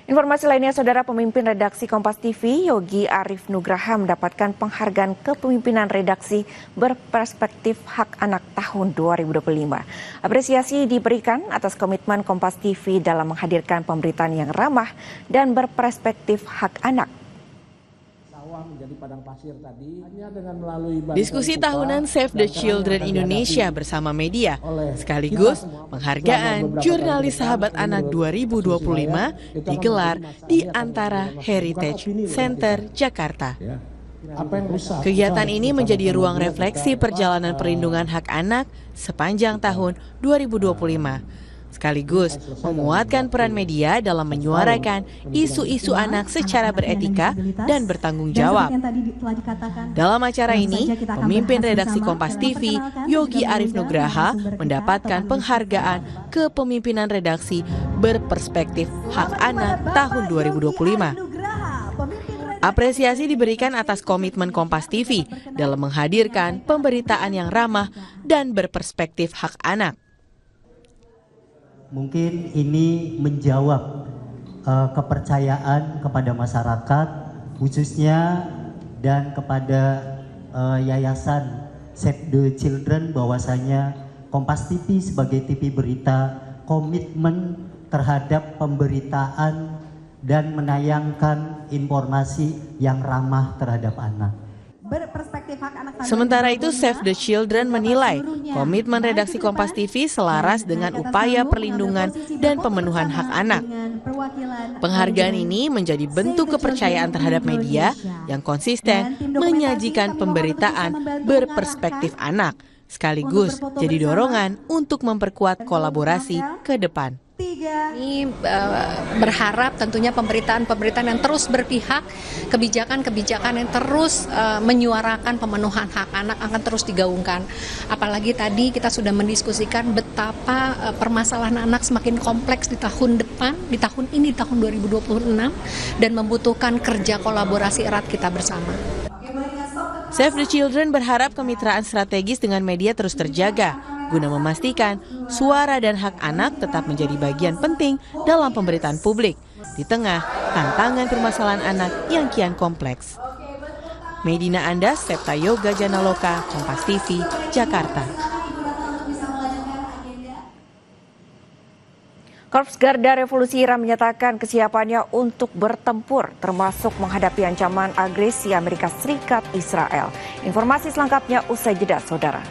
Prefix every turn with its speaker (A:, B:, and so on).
A: Informasi lainnya, Saudara, pemimpin redaksi Kompas TV, Yogi Arif Nugraha, mendapatkan penghargaan kepemimpinan redaksi berperspektif hak anak tahun 2025. Apresiasi diberikan atas komitmen Kompas TV dalam menghadirkan pemberitaan yang ramah dan berperspektif hak anak.
B: Diskusi tahunan Save the Children Indonesia bersama media, sekaligus penghargaan Jurnalis Sahabat Anak 2025 digelar di Antara Heritage Center, Jakarta. Kegiatan ini menjadi ruang refleksi perjalanan perlindungan hak anak sepanjang tahun 2025. Sekaligus menguatkan peran media dalam menyuarakan isu-isu anak secara beretika dan bertanggung jawab. Dalam acara ini, pemimpin redaksi Kompas TV, Yogi Arif Nugraha, mendapatkan penghargaan kepemimpinan redaksi berperspektif hak anak tahun 2025. Apresiasi diberikan atas komitmen Kompas TV dalam menghadirkan pemberitaan yang ramah dan berperspektif hak anak.
C: Mungkin ini menjawab kepercayaan kepada masyarakat khususnya dan kepada Yayasan Save the Children bahwasanya Kompas TV sebagai TV berita komitmen terhadap pemberitaan dan menayangkan informasi yang ramah terhadap anak.
B: Sementara itu, Save the Children menilai komitmen redaksi Kompas TV selaras dengan upaya perlindungan dan pemenuhan hak anak. Penghargaan ini menjadi bentuk kepercayaan terhadap media yang konsisten menyajikan pemberitaan berperspektif anak, sekaligus jadi dorongan untuk memperkuat kolaborasi ke depan.
D: Ini berharap tentunya pemberitaan-pemberitaan yang terus berpihak, kebijakan-kebijakan yang terus menyuarakan pemenuhan hak anak akan terus digaungkan. Apalagi tadi kita sudah mendiskusikan betapa permasalahan anak semakin kompleks di tahun depan, di tahun ini, tahun 2026, dan membutuhkan kerja kolaborasi erat kita bersama.
B: Save the Children berharap kemitraan strategis dengan media terus terjaga, guna memastikan suara dan hak anak tetap menjadi bagian penting dalam pemberitaan publik di tengah tantangan permasalahan anak yang kian kompleks. Medina Andas, Septa Yoga Janaloka, Kompas TV, Jakarta.
A: Korps Garda Revolusi Iran menyatakan kesiapannya untuk bertempur, termasuk menghadapi ancaman agresi Amerika Serikat Israel. Informasi selengkapnya usai jeda, Saudara.